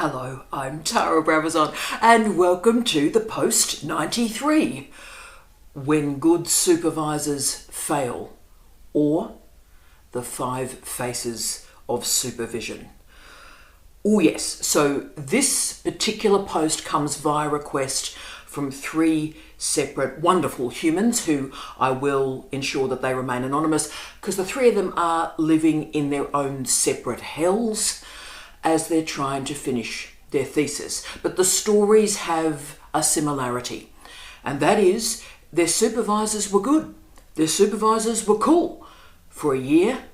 Hello, I'm Tara Brabazon and welcome to the Post 93. When good supervisors fail, or the 5 faces of supervision. Oh yes, so this particular post comes via request from 3 separate wonderful humans who I will ensure that they remain anonymous because the 3 of them are living in their own separate hells as they're trying to finish their thesis. But the stories have a similarity, and that is their supervisors were good. Their supervisors were cool for a year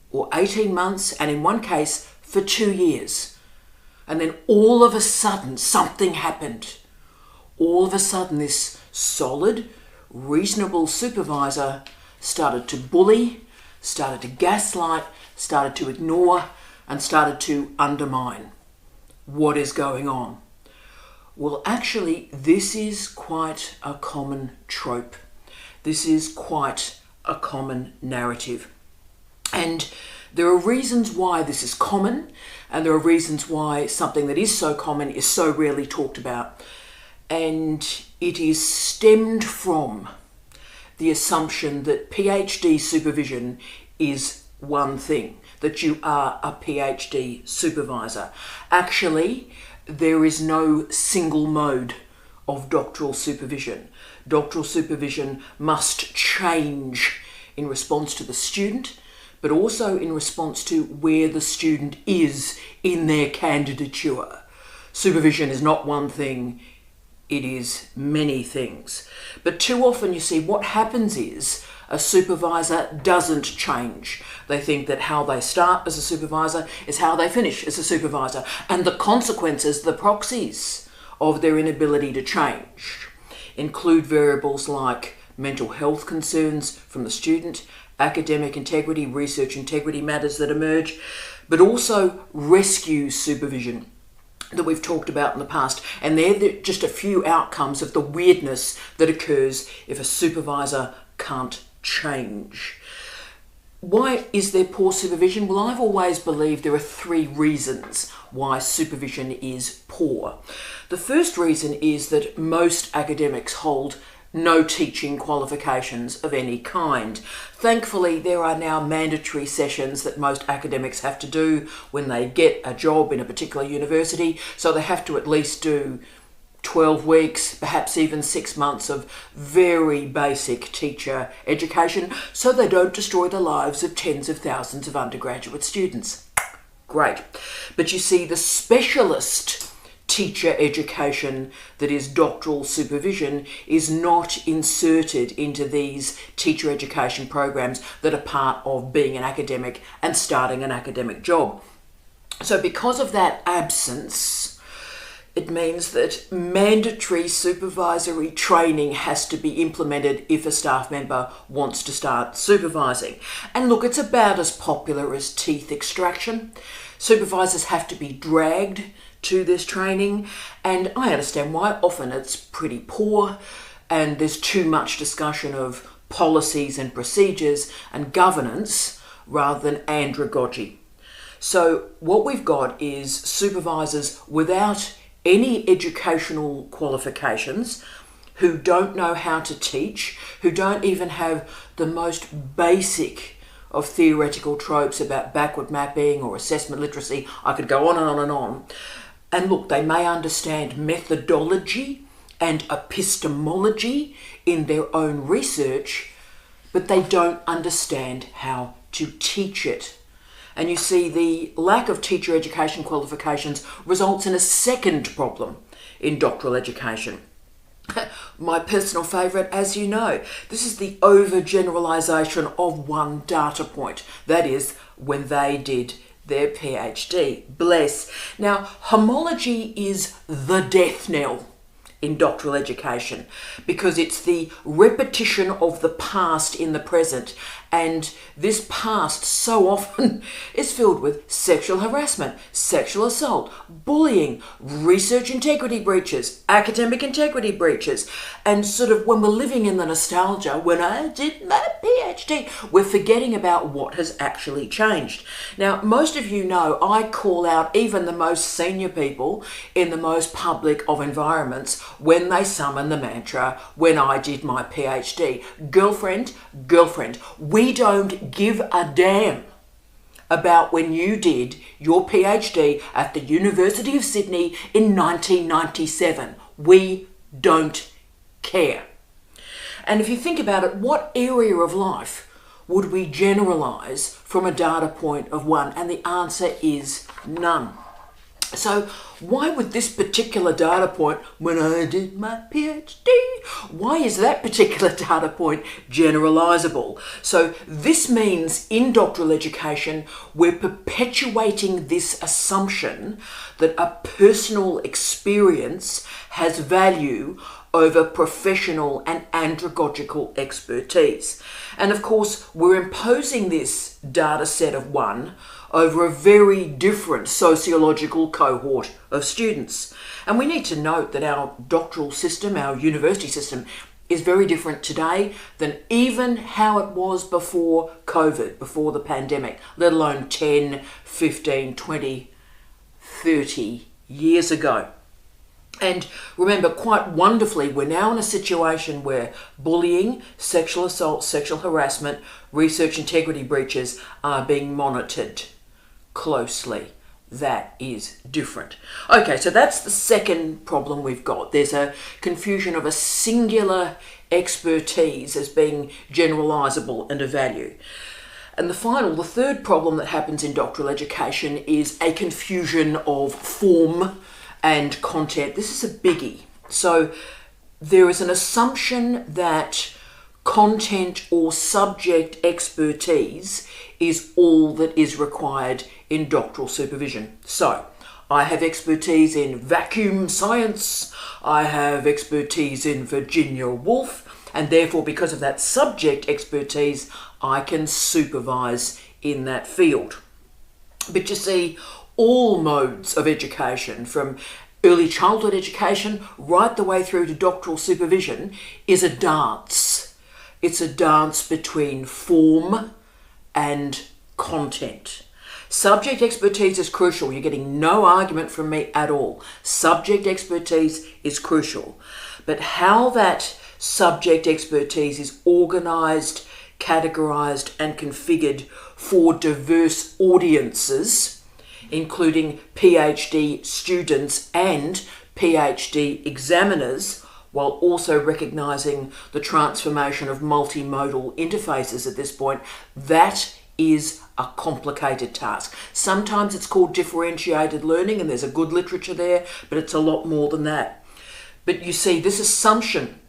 or 18 months, and in one case for 2 years. And then all of a sudden something happened. All of a sudden this solid, reasonable supervisor started to bully, started to gaslight, started to ignore, and started to undermine. What is going on? Well, actually, this is quite a common trope. This is quite a common narrative. And there are reasons why this is common, and there are reasons why something that is so common is so rarely talked about. And it is stemmed from the assumption that PhD supervision is one thing, that you are a PhD supervisor. Actually, there is no single mode of doctoral supervision. Doctoral supervision must change in response to the student, but also in response to where the student is in their candidature. Supervision is not one thing, it is many things. But too often you see what happens is a supervisor doesn't change. They think that how they start as a supervisor is how they finish as a supervisor, and the consequences, the proxies of their inability to change include variables like mental health concerns from the student, academic integrity, research integrity matters that emerge, but also rescue supervision that we've talked about in the past. And they're just a few outcomes of the weirdness that occurs if a supervisor can't change. Why is there poor supervision? Well, I've always believed there are 3 reasons why supervision is poor. The first reason is that most academics hold no teaching qualifications of any kind. Thankfully, there are now mandatory sessions that most academics have to do when they get a job in a particular university, so they have to at least do 12 weeks, perhaps even 6 months of very basic teacher education, so they don't destroy the lives of tens of thousands of undergraduate students. Great. But you see, the specialist teacher education that is doctoral supervision is not inserted into these teacher education programs that are part of being an academic and starting an academic job. So because of that absence, it means that mandatory supervisory training has to be implemented if a staff member wants to start supervising. And look, it's about as popular as teeth extraction. Supervisors have to be dragged to this training, and I understand why. Often it's pretty poor and there's too much discussion of policies and procedures and governance rather than andragogy. So what we've got is supervisors without any educational qualifications, who don't know how to teach, who don't even have the most basic of theoretical tropes about backward mapping or assessment literacy. I could go on and on and on. And look, they may understand methodology and epistemology in their own research, but they don't understand how to teach it. And you see, the lack of teacher education qualifications results in a second problem in doctoral education. My personal favourite, as you know, this is the overgeneralisation of one data point. That is, when they did their PhD. Bless. Now, homology is the death knell in doctoral education because it's the repetition of the past in the present, And this past so often is filled with sexual harassment, sexual assault, bullying, research integrity breaches, academic integrity breaches. And sort of when we're living in the nostalgia, when I did my PhD, we're forgetting about what has actually changed. Now, most of you know I call out even the most senior people in the most public of environments when they summon the mantra, when I did my PhD. Girlfriend, we don't give a damn about when you did your PhD at the University of Sydney in 1997. We don't care. And if you think about it, what area of life would we generalise from a data point of one? And the answer is none. So why would this particular data point, when I did my PhD, why is that particular data point generalisable? So this means in doctoral education, we're perpetuating this assumption that a personal experience has value over professional and andragogical expertise. And of course, we're imposing this data set of one over a very different sociological cohort of students. And we need to note that our doctoral system, our university system, is very different today than even how it was before COVID, before the pandemic, let alone 10, 15, 20, 30 years ago. And remember, quite wonderfully, we're now in a situation where bullying, sexual assault, sexual harassment, research integrity breaches are being monitored closely. That is different. Okay, so that's the second problem we've got. There's a confusion of a singular expertise as being generalisable and of value. And the third problem that happens in doctoral education is a confusion of form and content. This is a biggie. So there is an assumption that content or subject expertise is all that is required in doctoral supervision. So I have expertise in vacuum science, I have expertise in Virginia Woolf, and therefore because of that subject expertise, I can supervise in that field. But you see, all modes of education, from early childhood education right the way through to doctoral supervision, is a dance. It's a dance between form and content. Subject expertise is crucial. You're getting no argument from me at all. Subject expertise is crucial. But how that subject expertise is organised, categorised and configured for diverse audiences, including PhD students and PhD examiners, while also recognising the transformation of multimodal interfaces at this point, that is a complicated task. Sometimes it's called differentiated learning, and there's a good literature there, but it's a lot more than that. But you see, this assumption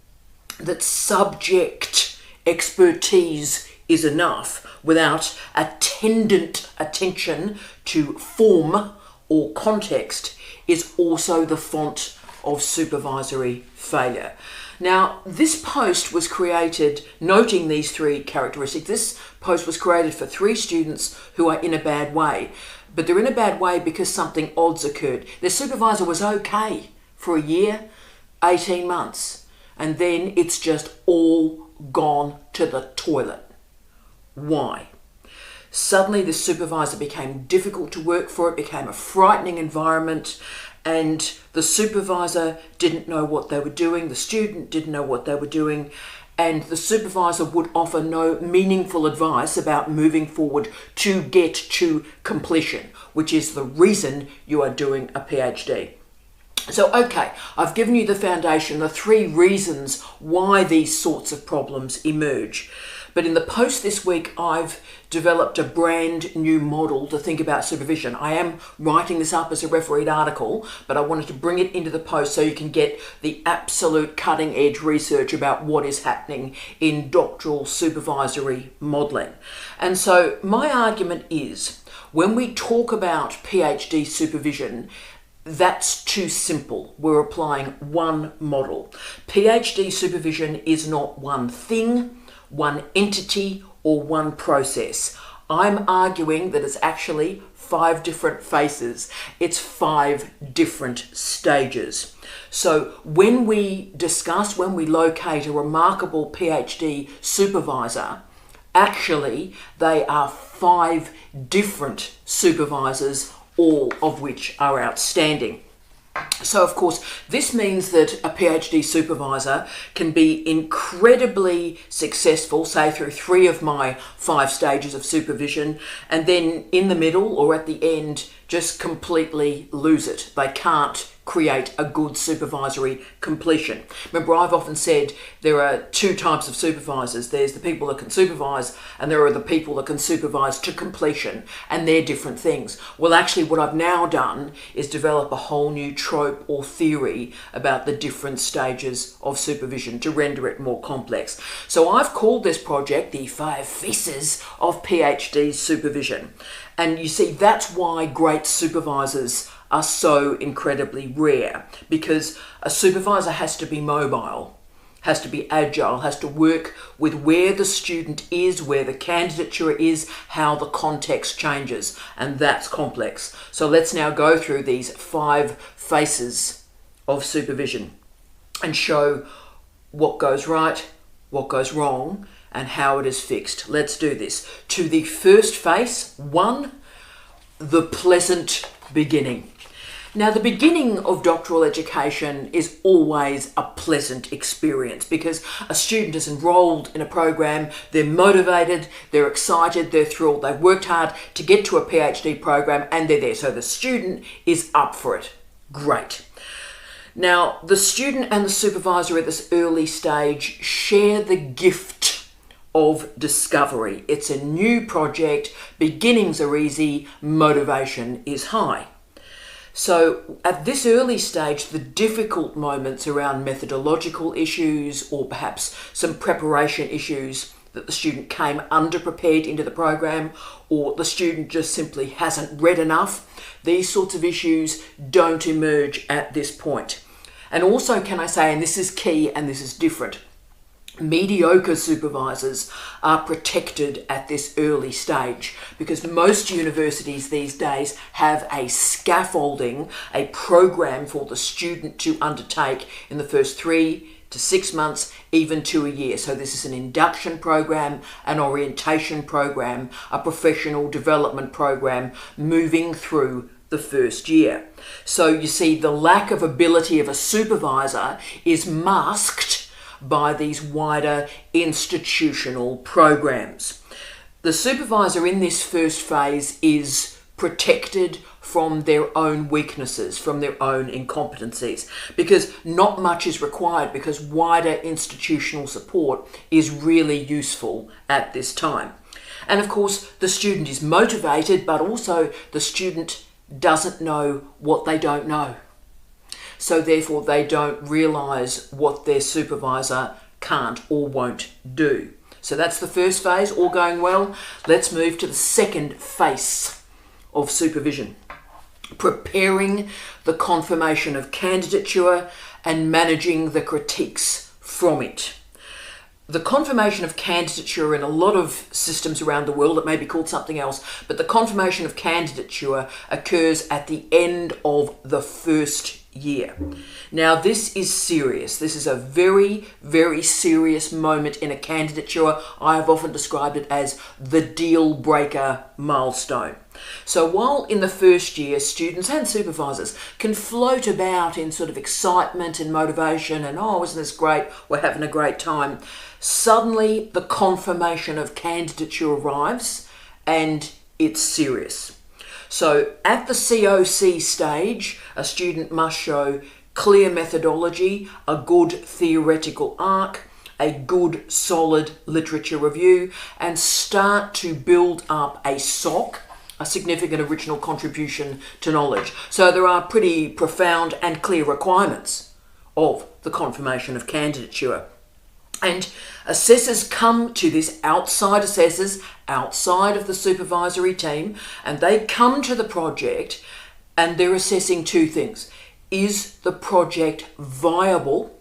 that subject expertise is enough without attendant attention to form or context is also the font of supervisory failure. Now, this post was created noting these three characteristics. This post was created for 3 students who are in a bad way, but they're in a bad way because something odd's occurred. Their supervisor was okay for a year, 18 months, and then it's just all gone to the toilet. Why? Suddenly the supervisor became difficult to work for, it became a frightening environment, and the supervisor didn't know what they were doing, the student didn't know what they were doing, and the supervisor would offer no meaningful advice about moving forward to get to completion, which is the reason you are doing a PhD. So, okay, I've given you the foundation, the 3 reasons why these sorts of problems emerge. But in the post this week, I've developed a brand new model to think about supervision. I am writing this up as a refereed article, but I wanted to bring it into the post so you can get the absolute cutting edge research about what is happening in doctoral supervisory modelling. And so my argument is, when we talk about PhD supervision, that's too simple. We're applying one model. PhD supervision is not one thing, one entity, or one process. I'm arguing that it's actually 5 different phases. It's 5 different stages. So when we locate a remarkable PhD supervisor, actually they are 5 different supervisors, all of which are outstanding. So of course, this means that a PhD supervisor can be incredibly successful, say through 3 of my 5 stages of supervision, and then in the middle or at the end, just completely lose it. They can't create a good supervisory completion. Remember, I've often said there are 2 types of supervisors. There's the people that can supervise, and there are the people that can supervise to completion, and they're different things. Well, actually, what I've now done is develop a whole new trope or theory about the different stages of supervision to render it more complex. So I've called this project the 5 Faces of PhD Supervision. And you see, that's why great supervisors are so incredibly rare, because a supervisor has to be mobile, has to be agile, has to work with where the student is, where the candidature is, how the context changes, and that's complex. So let's now go through these 5 phases of supervision and show what goes right, what goes wrong, and how it is fixed. Let's do this. To the first phase, 1, the pleasant beginning. Now, the beginning of doctoral education is always a pleasant experience because a student is enrolled in a program, they're motivated, they're excited, they're thrilled, they've worked hard to get to a PhD program and they're there. So the student is up for it. Great. Now, the student and the supervisor at this early stage share the gift of discovery. It's a new project, beginnings are easy, motivation is high. So at this early stage, the difficult moments around methodological issues or perhaps some preparation issues that the student came underprepared into the program, or the student just simply hasn't read enough, these sorts of issues don't emerge at this point. And also, can I say, and this is key and this is different, mediocre supervisors are protected at this early stage because most universities these days have a scaffolding, a program for the student to undertake in the first 3 to 6 months, even to a year. So this is an induction program, an orientation program, a professional development program moving through the first year. So you see, the lack of ability of a supervisor is masked by these wider institutional programs. The supervisor in this first phase is protected from their own weaknesses, from their own incompetencies, because not much is required because wider institutional support is really useful at this time. And of course, the student is motivated, but also the student doesn't know what they don't know. So therefore they don't realise what their supervisor can't or won't do. So that's the first phase, all going well. Let's move to the second phase of supervision. Preparing the confirmation of candidature and managing the critiques from it. The confirmation of candidature in a lot of systems around the world, it may be called something else, but the confirmation of candidature occurs at the end of the first year. Now, this is serious. This is a very, very serious moment in a candidature. I have often described it as the deal breaker milestone. So while in the first year, students and supervisors can float about in sort of excitement and motivation and, oh, isn't this great? We're having a great time. Suddenly, the confirmation of candidature arrives and it's serious. So at the COC stage, a student must show clear methodology, a good theoretical arc, a good solid literature review, and start to build up a SOC, a significant original contribution to knowledge. So there are pretty profound and clear requirements of the confirmation of candidature. And assessors come to this, outside assessors, outside of the supervisory team, and they come to the project and they're assessing 2 things. Is the project viable?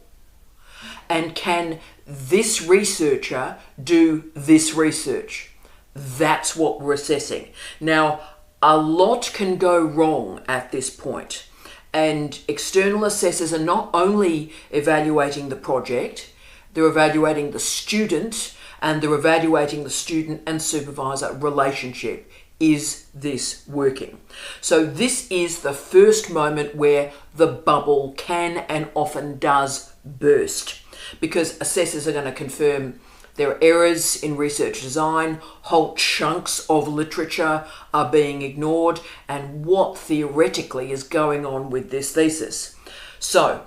And can this researcher do this research? That's what we're assessing. Now, a lot can go wrong at this point, and external assessors are not only evaluating the project, they're evaluating the student, and they're evaluating the student and supervisor relationship. Is this working? So this is the first moment where the bubble can and often does burst, because assessors are going to confirm there are errors in research design, whole chunks of literature are being ignored, and what theoretically is going on with this thesis. So,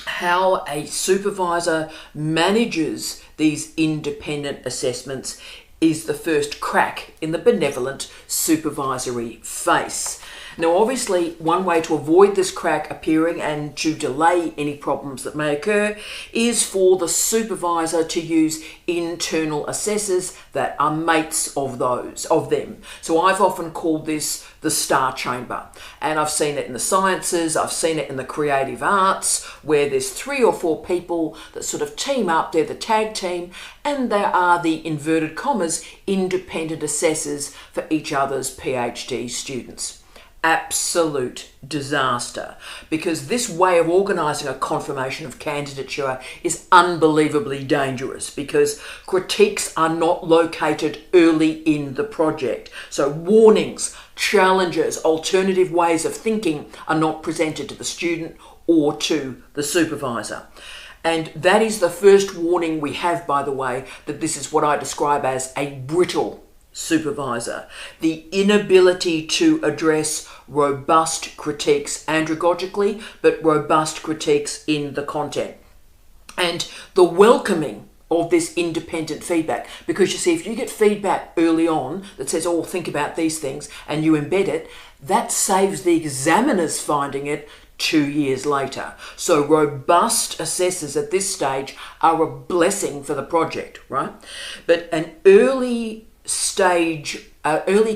how a supervisor manages these independent assessments is the first crack in the benevolent supervisory face. Now, obviously, one way to avoid this crack appearing and to delay any problems that may occur is for the supervisor to use internal assessors that are mates of them. So I've often called this the star chamber, and I've seen it in the sciences, I've seen it in the creative arts, where there's 3 or 4 people that sort of team up, they're the tag team, and there are the inverted commas independent assessors for each other's PhD students. Absolute disaster, because this way of organising a confirmation of candidature is unbelievably dangerous, because critiques are not located early in the project. So warnings, challenges, alternative ways of thinking are not presented to the student or to the supervisor. And that is the first warning we have, by the way, that this is what I describe as a brittle supervisor. The inability to address robust critiques andragogically, but robust critiques in the content. And the welcoming of this independent feedback, because you see, if you get feedback early on that says, oh, think about these things, and you embed it, that saves the examiners finding it 2 years later. So robust assessors at this stage are a blessing for the project, right? But an early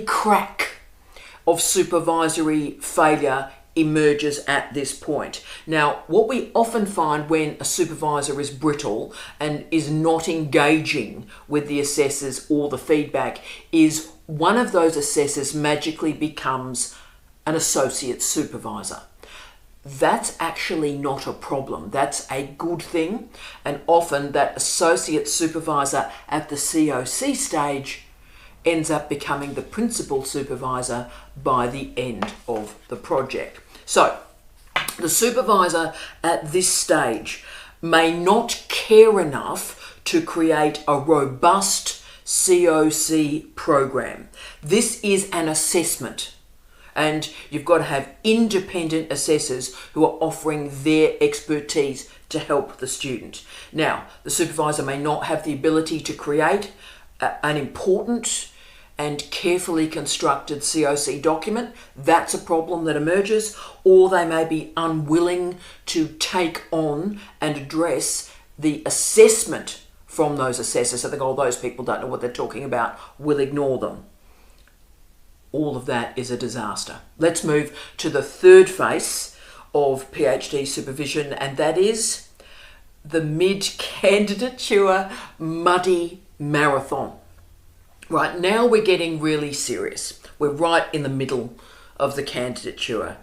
crack of supervisory failure emerges at this point. Now, what we often find when a supervisor is brittle and is not engaging with the assessors or the feedback is one of those assessors magically becomes an associate supervisor. That's actually not a problem. That's a good thing. And often that associate supervisor at the COC stage ends up becoming the principal supervisor by the end of the project. So the supervisor at this stage may not care enough to create a robust COC program. This is an assessment, and you've got to have independent assessors who are offering their expertise to help the student. Now, the supervisor may not have the ability to create an important and carefully constructed COC document. That's a problem that emerges, or they may be unwilling to take on and address the assessment from those assessors. So they go, oh, those people don't know what they're talking about, we'll ignore them. All of that is a disaster. Let's move to the third phase of PhD supervision, and that is the mid-candidature muddy marathon. Right, now we're getting really serious. We're right in the middle of the candidature.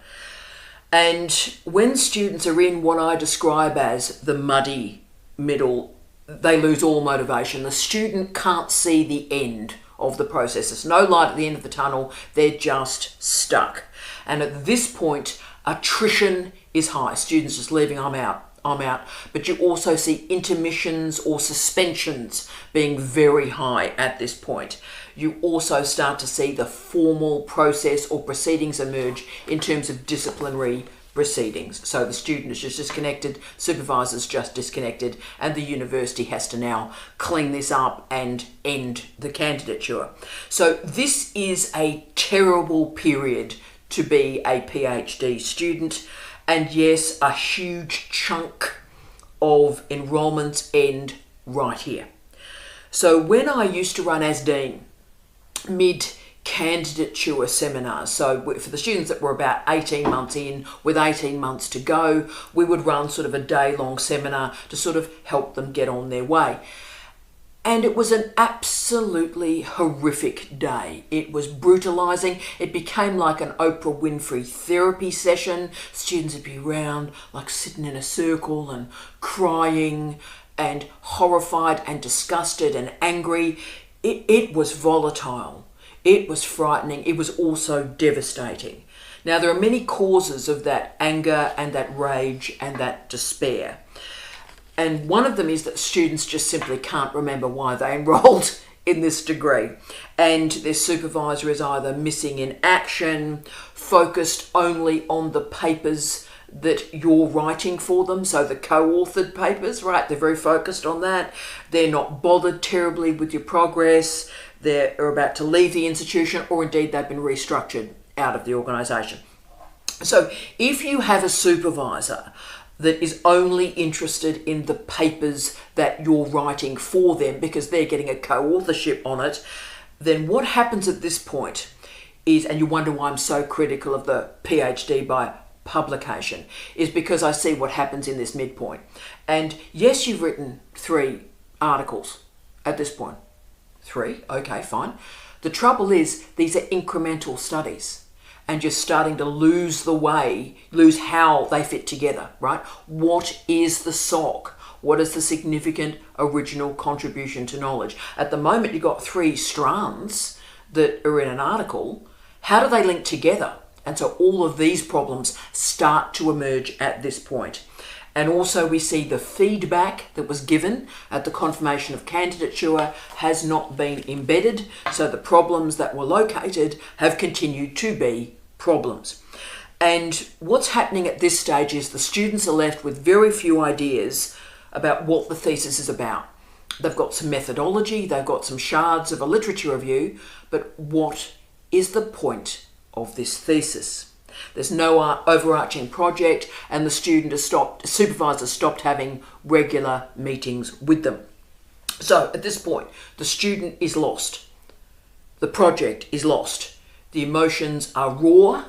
And when students are in what I describe as the muddy middle, they lose all motivation. The student can't see the end of the process. There's no light at the end of the tunnel. They're just stuck. And at this point, attrition is high. Students just leaving, I'm out. But you also see intermissions or suspensions being very high at this point. You also start to see the formal process or proceedings emerge in terms of disciplinary proceedings. So the student is just disconnected, supervisor's just disconnected, and the university has to now clean this up and end the candidature. So this is a terrible period to be a PhD student. And yes, a huge chunk of enrolments end right here. So when I used to run as dean, mid candidature seminars. So for the students that were about 18 months in, with 18 months to go, we would run sort of a day-long seminar to sort of help them get on their way. And it was an absolutely horrific day. It was brutalising. It became like an Oprah Winfrey therapy session. Students would be around, like sitting in a circle and crying and horrified and disgusted and angry. It was volatile. It was frightening. It was also devastating. Now, there are many causes of that anger and that rage and that despair. And one of them is that students just simply can't remember why they enrolled in this degree. And their supervisor is either missing in action, focused only on the papers that you're writing for them, so the co-authored papers, right? They're very focused on that. They're not bothered terribly with your progress. They're about to leave the institution, or indeed they've been restructured out of the organisation. So if you have a supervisor that is only interested in the papers that you're writing for them because they're getting a co-authorship on it, then what happens at this point is, and you wonder why I'm so critical of the PhD by publication, is because I see what happens in this midpoint. And yes, you've written 3 articles at this point. 3, okay, fine. The trouble is, these are incremental studies. And you're starting to lose how they fit together, right? What is the SOC? What is the significant original contribution to knowledge? At the moment, you've got 3 strands that are in an article. How do they link together? And so all of these problems start to emerge at this point. And also we see the feedback that was given at the confirmation of candidature has not been embedded. So the problems that were located have continued to be problems. And what's happening at this stage is the students are left with very few ideas about what the thesis is about. They've got some methodology, they've got some shards of a literature review, but what is the point of this thesis? There's no overarching project, and the supervisor stopped having regular meetings with them. So at this point, the student is lost. The project is lost. The emotions are raw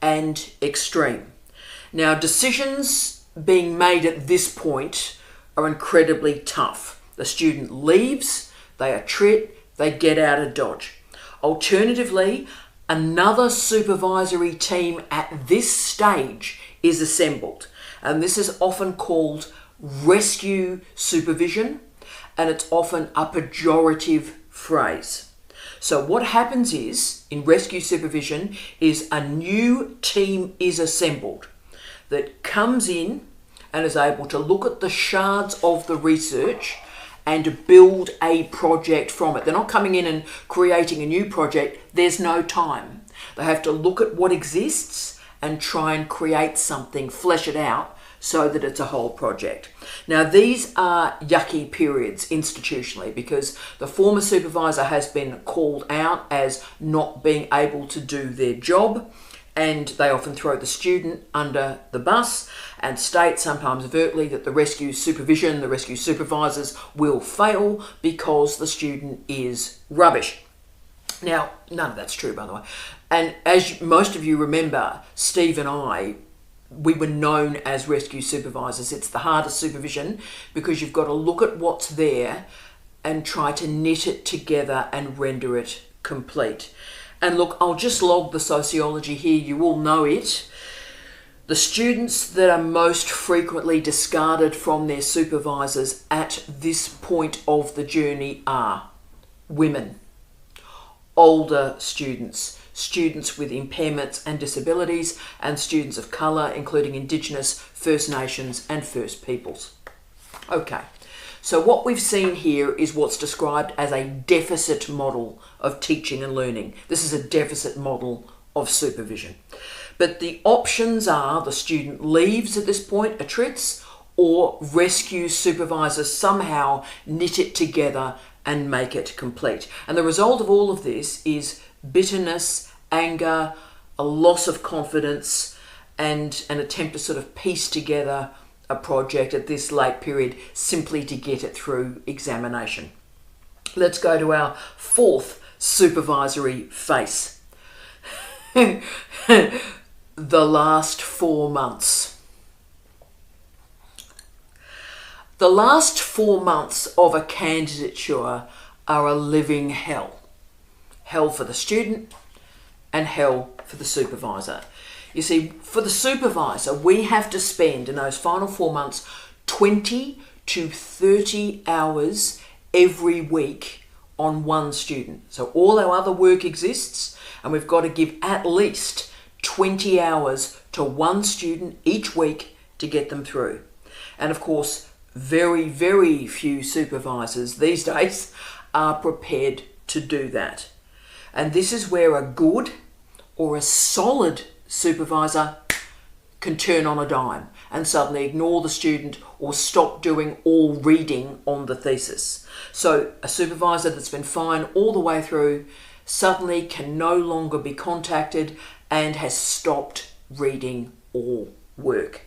and extreme. Now, decisions being made at this point are incredibly tough. The student leaves, they attrit, they get out of Dodge. Alternatively, another supervisory team at this stage is assembled. And this is often called rescue supervision, and it's often a pejorative phrase. So what happens is, in rescue supervision, is a new team is assembled that comes in and is able to look at the shards of the research and build a project from it. They're not coming in and creating a new project. There's no time. They have to look at what exists and try and create something, flesh it out so that it's a whole project. Now, these are yucky periods institutionally because the former supervisor has been called out as not being able to do their job, and they often throw the student under the bus and state, sometimes overtly, that the rescue supervision, the rescue supervisors will fail because the student is rubbish. Now, none of that's true, by the way. And as most of you remember, Steve and I, we were known as rescue supervisors. It's the hardest supervision because you've got to look at what's there and try to knit it together and render it complete. And look, I'll just log the sociology here. You all know it. The students that are most frequently discarded from their supervisors at this point of the journey are women, older students, students with impairments and disabilities, and students of colour, including Indigenous, First Nations and First Peoples. Okay, so what we've seen here is what's described as a deficit model of teaching and learning. This is a deficit model of supervision. But the options are the student leaves at this point, attrits, or rescue supervisors somehow knit it together and make it complete. And the result of all of this is bitterness, anger, a loss of confidence, and an attempt to sort of piece together a project at this late period simply to get it through examination. Let's go to our 4th supervisory face. The last 4 months. The last 4 months of a candidature are a living hell. Hell for the student and hell for the supervisor. You see, for the supervisor, we have to spend in those final 4 months 20 to 30 hours every week on one student. So all our other work exists, and we've got to give at least 20 hours to one student each week to get them through. And of course, very, very few supervisors these days are prepared to do that. And this is where a good or a solid supervisor can turn on a dime and suddenly ignore the student or stop doing all reading on the thesis. So a supervisor that's been fine all the way through suddenly can no longer be contacted and has stopped reading all work.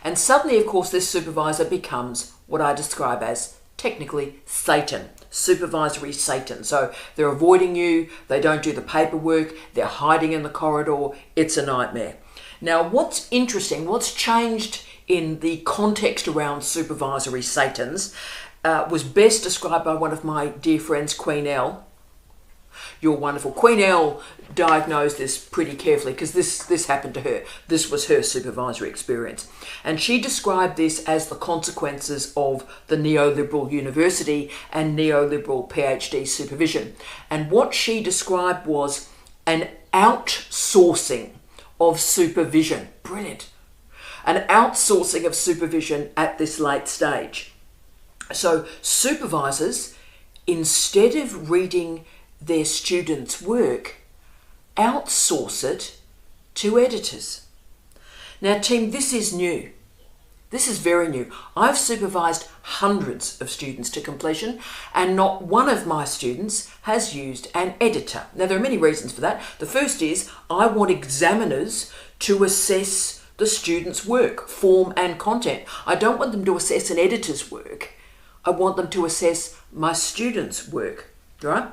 And suddenly, of course, this supervisor becomes what I describe as technically Satan, supervisory Satan. So they're avoiding you, they don't do the paperwork, they're hiding in the corridor, it's a nightmare. Now, what's interesting, what's changed in the context around supervisory Satans was best described by one of my dear friends, Queen Elle. You're wonderful. Queen Elle diagnosed this pretty carefully because this happened to her. This was her supervisory experience. And she described this as the consequences of the neoliberal university and neoliberal PhD supervision. And what she described was an outsourcing of supervision. Brilliant. An outsourcing of supervision at this late stage. So supervisors, instead of reading their students' work, outsource it to editors. Now, team, this is new. This is very new. I've supervised hundreds of students to completion, and not one of my students has used an editor. Now, there are many reasons for that. The first is I want examiners to assess the students' work, form and content. I don't want them to assess an editor's work. I want them to assess my students' work, right?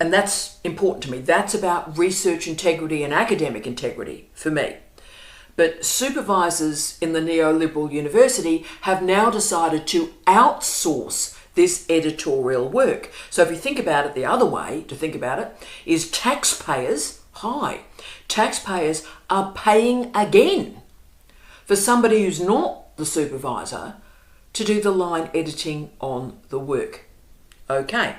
And that's important to me. That's about research integrity and academic integrity for me. But supervisors in the neoliberal university have now decided to outsource this editorial work. So if you think about it, the other way to think about it is taxpayers are paying again for somebody who's not the supervisor to do the line editing on the work. Okay.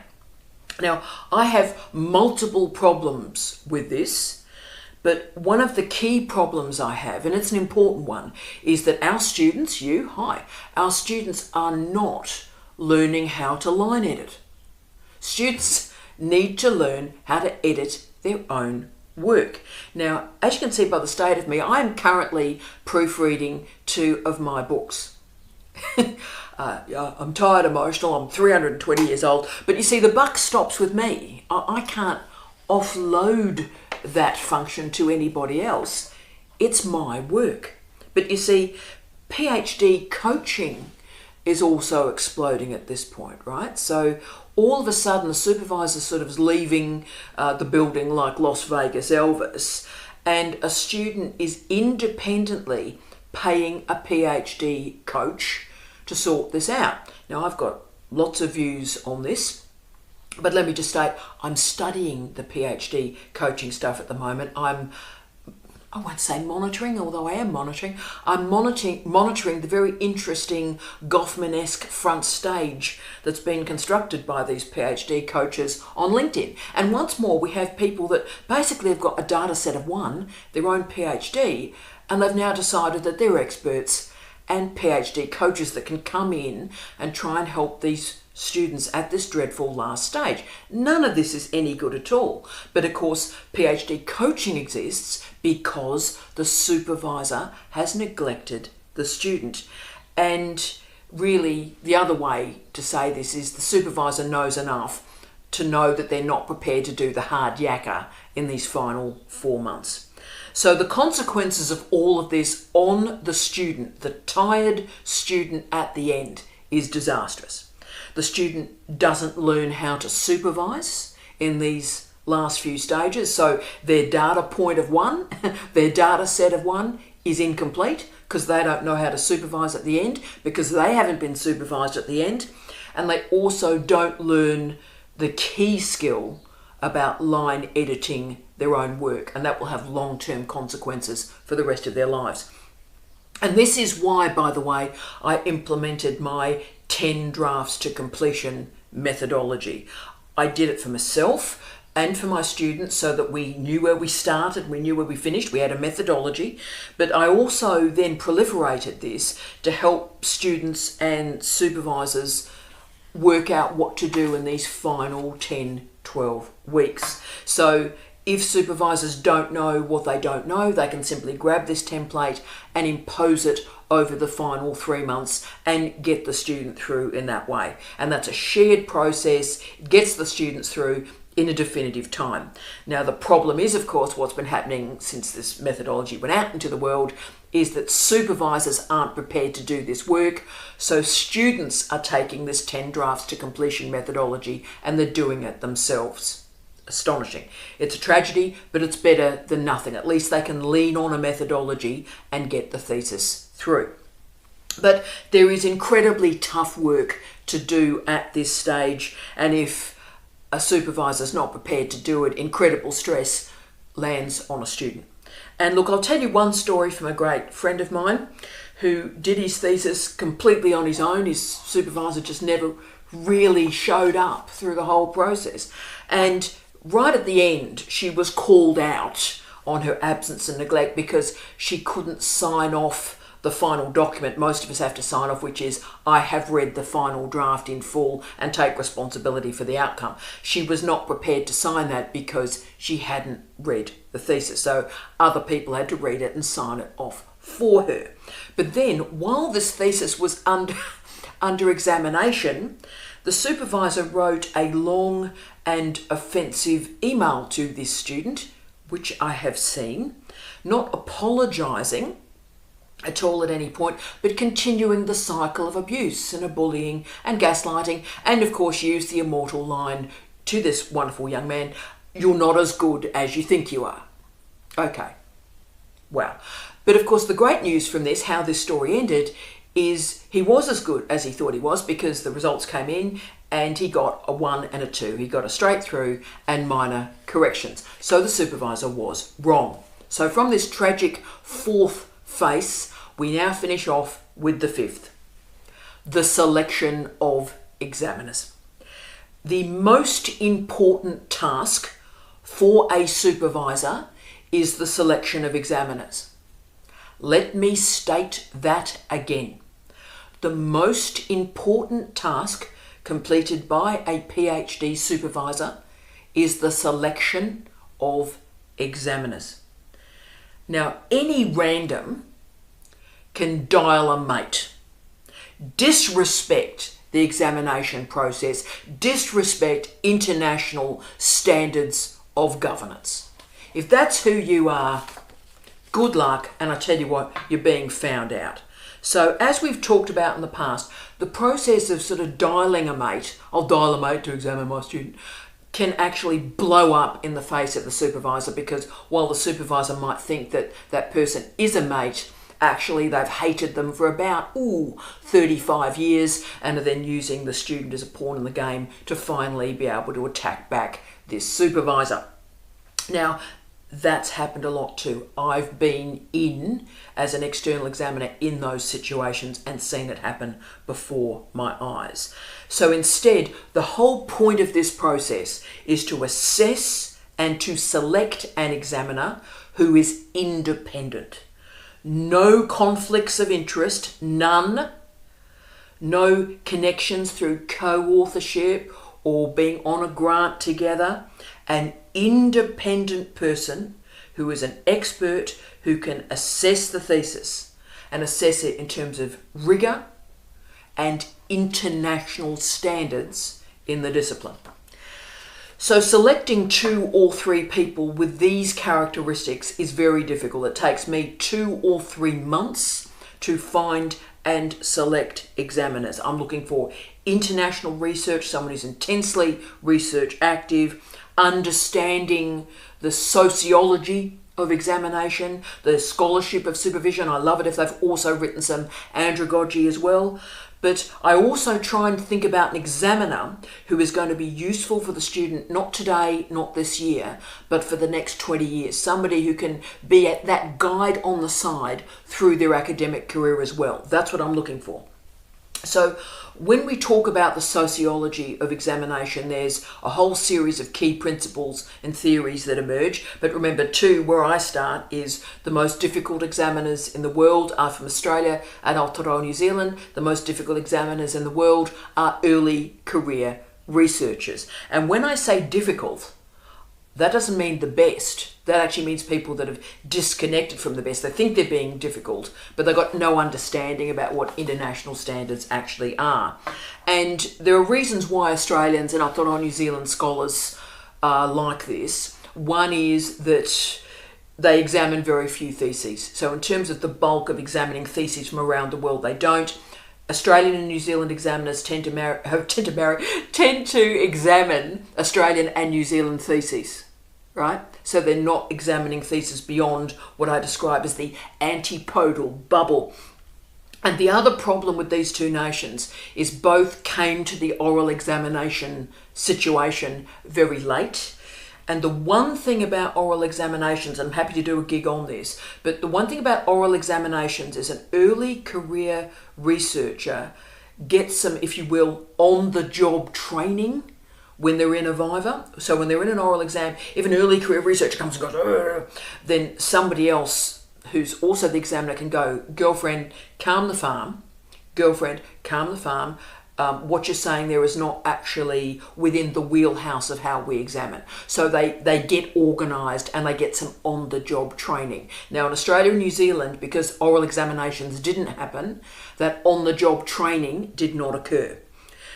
Now, I have multiple problems with this, but one of the key problems I have, and it's an important one, is that our students, our students are not learning how to line edit. Students need to learn how to edit their own work. Now, as you can see by the state of me, I am currently proofreading 2 of my books. I'm tired, emotional, I'm 320 years old, but you see, the buck stops with me. I can't offload that function to anybody else. It's my work. But you see, PhD coaching is also exploding at this point, right? So all of a sudden, the supervisor sort of is leaving the building like Las Vegas Elvis, and a student is independently paying a PhD coach to sort this out. Now, I've got lots of views on this, but let me just state, I'm studying the PhD coaching stuff at the moment. I won't say monitoring, although I am monitoring. I'm monitoring the very interesting Goffman-esque front stage that's been constructed by these PhD coaches on LinkedIn. And once more, we have people that basically have got a data set of one, their own PhD, and they've now decided that they're experts and PhD coaches that can come in and try and help these students at this dreadful last stage. None of this is any good at all. But of course, PhD coaching exists because the supervisor has neglected the student. And really, the other way to say this is the supervisor knows enough to know that they're not prepared to do the hard yakka in these final 4 months. So the consequences of all of this on the student, the tired student at the end, is disastrous. The student doesn't learn how to supervise in these last few stages. So their data point of one, their data set of one is incomplete because they don't know how to supervise at the end because they haven't been supervised at the end. And they also don't learn the key skill about line editing their own work, and that will have long-term consequences for the rest of their lives. And this is why, by the way, I implemented my 10 drafts to completion methodology. I did it for myself and for my students so that we knew where we started, we knew where we finished, we had a methodology. But I also then proliferated this to help students and supervisors work out what to do in these final 10, 12 weeks. So if supervisors don't know what they don't know, they can simply grab this template and impose it over the final 3 months and get the student through in that way. And that's a shared process, it gets the students through in a definitive time. Now the problem is, of course, what's been happening since this methodology went out into the world is that supervisors aren't prepared to do this work, so students are taking this 10 drafts to completion methodology and they're doing it themselves. Astonishing. It's a tragedy, but it's better than nothing. At least they can lean on a methodology and get the thesis through. But there is incredibly tough work to do at this stage, and if a supervisor is not prepared to do it, incredible stress lands on a student. And look, I'll tell you one story from a great friend of mine who did his thesis completely on his own. His supervisor just never really showed up through the whole process. And right at the end, she was called out on her absence and neglect because she couldn't sign off the final document most of us have to sign off, which is, I have read the final draft in full and take responsibility for the outcome. She was not prepared to sign that because she hadn't read the thesis. So other people had to read it and sign it off for her. But then, while this thesis was under examination, the supervisor wrote a long and offensive email to this student, which I have seen, not apologising at all at any point, but continuing the cycle of abuse and bullying and gaslighting, and of course used the immortal line to this wonderful young man, "You're not as good as you think you are." Okay, wow. But of course the great news from this, how this story ended, is he was as good as he thought he was because the results came in and he got a 1 and a 2. He got a straight through and minor corrections. So the supervisor was wrong. So from this tragic fourth face, we now finish off with the fifth, the selection of examiners. The most important task for a supervisor is the selection of examiners. Let me state that again. The most important task completed by a PhD supervisor is the selection of examiners. Now, any random can dial a mate, disrespect the examination process, disrespect international standards of governance. If that's who you are, good luck, and I tell you what, you're being found out. So as we've talked about in the past, the process of sort of dialing a mate, I'll dial a mate to examine my student, can actually blow up in the face of the supervisor, because while the supervisor might think that that person is a mate, actually they've hated them for about 35 years and are then using the student as a pawn in the game to finally be able to attack back this supervisor. Now, that's happened a lot too. I've been in as an external examiner in those situations and seen it happen before my eyes. So instead, the whole point of this process is to assess and to select an examiner who is independent. No conflicts of interest, none. No connections through co-authorship or being on a grant together. An independent person who is an expert who can assess the thesis and assess it in terms of rigour and international standards in the discipline. So selecting 2 or 3 people with these characteristics is very difficult. It takes me 2 or 3 months to find and select examiners. I'm looking for international research, someone who's intensely research active, understanding the sociology of examination, the scholarship of supervision. I love it if they've also written some andragogy as well. But I also try and think about an examiner who is going to be useful for the student, not today, not this year, but for the next 20 years. Somebody who can be at that guide on the side through their academic career as well. That's what I'm looking for. So when we talk about the sociology of examination, there's a whole series of key principles and theories that emerge. But remember too, where I start is the most difficult examiners in the world are from Australia and Aotearoa, New Zealand. The most difficult examiners in the world are early career researchers. And when I say difficult, that doesn't mean the best. That actually means people that have disconnected from the best. They think they're being difficult, but they've got no understanding about what international standards actually are. And there are reasons why Australians and Aotearoa New Zealand scholars are like this. One is that they examine very few theses. So in terms of the bulk of examining theses from around the world, they don't. Australian and New Zealand examiners tend to examine Australian and New Zealand theses, right? So they're not examining theses beyond what I describe as the antipodal bubble. And the other problem with these two nations is both came to the oral examination situation very late. And the one thing about oral examinations, and I'm happy to do a gig on this, but the one thing about oral examinations is an early career researcher gets some, if you will, on-the-job training when they're in a viva. So when they're in an oral exam, if an early career researcher comes and goes, "Ugh," then somebody else who's also the examiner can go, girlfriend, calm the farm. Girlfriend, calm the farm. What you're saying there is not actually within the wheelhouse of how we examine. So they get organised and they get some on-the-job training. Now in Australia and New Zealand, because oral examinations didn't happen, that on-the-job training did not occur.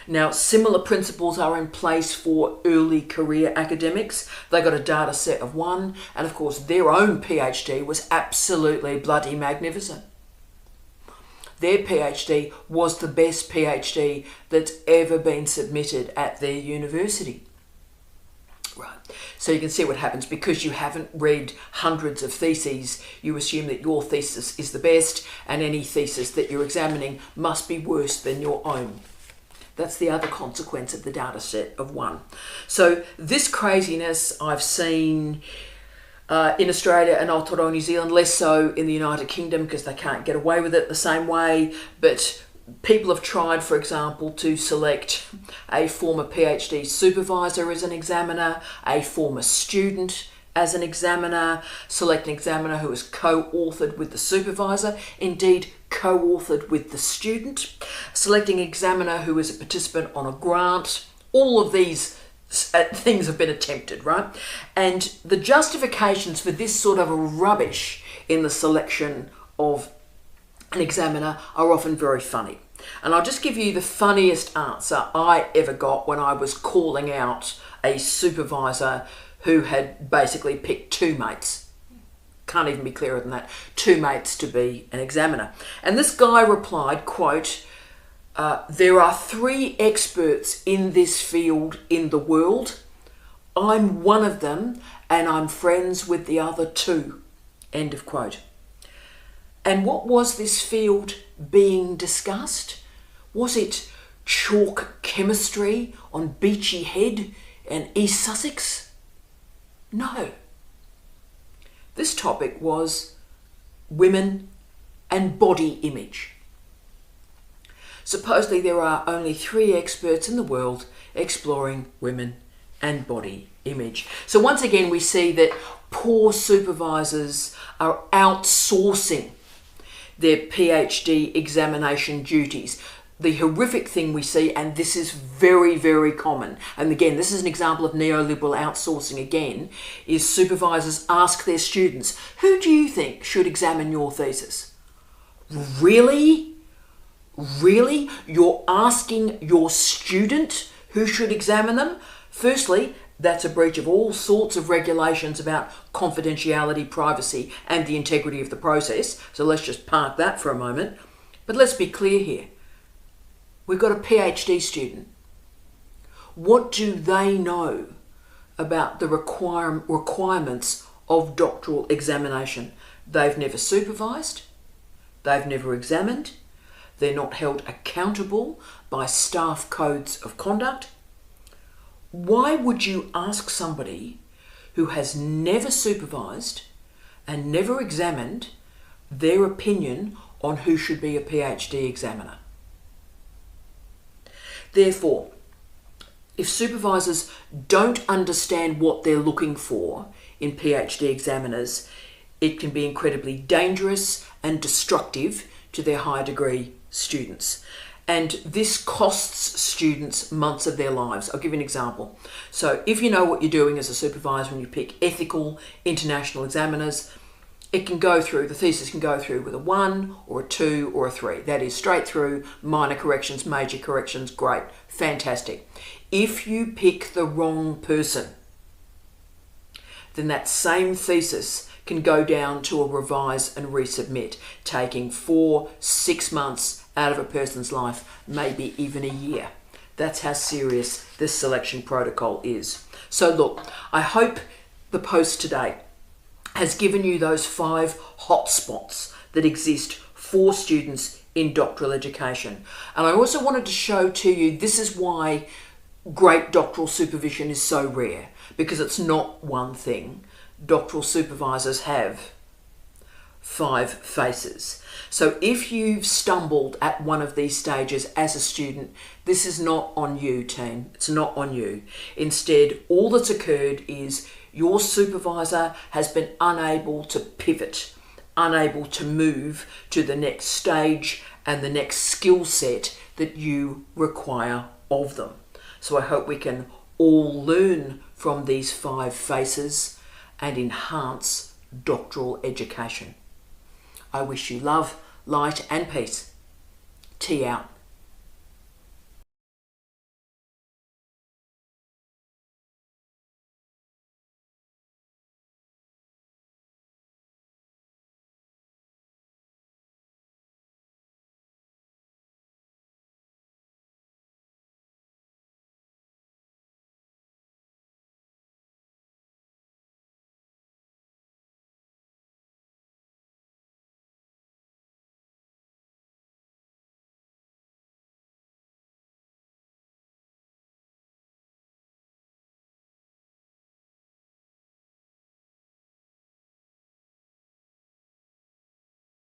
Now, similar principles are in place for early career academics. They got a data set of one, and of course their own PhD was absolutely bloody magnificent. Their PhD was the best PhD that's ever been submitted at their university. Right. So you can see what happens. Because you haven't read hundreds of theses, you assume that your thesis is the best, and any thesis that you're examining must be worse than your own. That's the other consequence of the data set of one. So this craziness I've seen in Australia and Aotearoa New Zealand, less so in the United Kingdom because they can't get away with it the same way, but people have tried, for example, to select a former PhD supervisor as an examiner, a former student as an examiner, select an examiner who is co-authored with the supervisor, indeed co-authored with the student, selecting an examiner who is a participant on a grant. All of these things have been attempted, right? And the justifications for this sort of rubbish in the selection of an examiner are often very funny. And I'll just give you the funniest answer I ever got when I was calling out a supervisor who had basically picked two mates. Can't even be clearer than that. Two mates to be an examiner. And this guy replied, quote, there are 3 experts in this field in the world. I'm one of them and I'm friends with the other 2. End of quote. And what was this field being discussed? Was it chalk chemistry on Beachy Head and East Sussex? No. This topic was women and body image. Supposedly there are only 3 experts in the world exploring women and body image. So once again we see that poor supervisors are outsourcing their PhD examination duties. The horrific thing we see, and this is very, very common, and again, this is an example of neoliberal outsourcing again, is supervisors ask their students, who do you think should examine your thesis? Really? Really? You're asking your student who should examine them? Firstly, that's a breach of all sorts of regulations about confidentiality, privacy, and the integrity of the process. So let's just park that for a moment. But let's be clear here. We've got a PhD student. What do they know about the requirements of doctoral examination. They've never supervised, they've never examined, they're not held accountable by staff codes of conduct. Why would you ask somebody who has never supervised and never examined their opinion on who should be a PhD examiner? Therefore, if supervisors don't understand what they're looking for in PhD examiners, it can be incredibly dangerous and destructive to their higher degree students. And this costs students months of their lives. I'll give you an example. So if you know what you're doing as a supervisor and you pick ethical international examiners, it can go through, the thesis can go through with a 1 or a 2 or a 3. That is straight through, minor corrections, major corrections, great, fantastic. If you pick the wrong person, then that same thesis can go down to a revise and resubmit, taking 4-6 months out of a person's life, maybe even a year. That's how serious this selection protocol is. So look, I hope the post today has given you those 5 hot spots that exist for students in doctoral education. And I also wanted to show to you, this is why great doctoral supervision is so rare, because it's not one thing. Doctoral supervisors have 5 faces. So if you've stumbled at one of these stages as a student, this is not on you, team. It's not on you. Instead, all that's occurred is your supervisor has been unable to pivot, unable to move to the next stage and the next skill set that you require of them. So I hope we can all learn from these 5 faces and enhance doctoral education. I wish you love, light and peace. Tea out.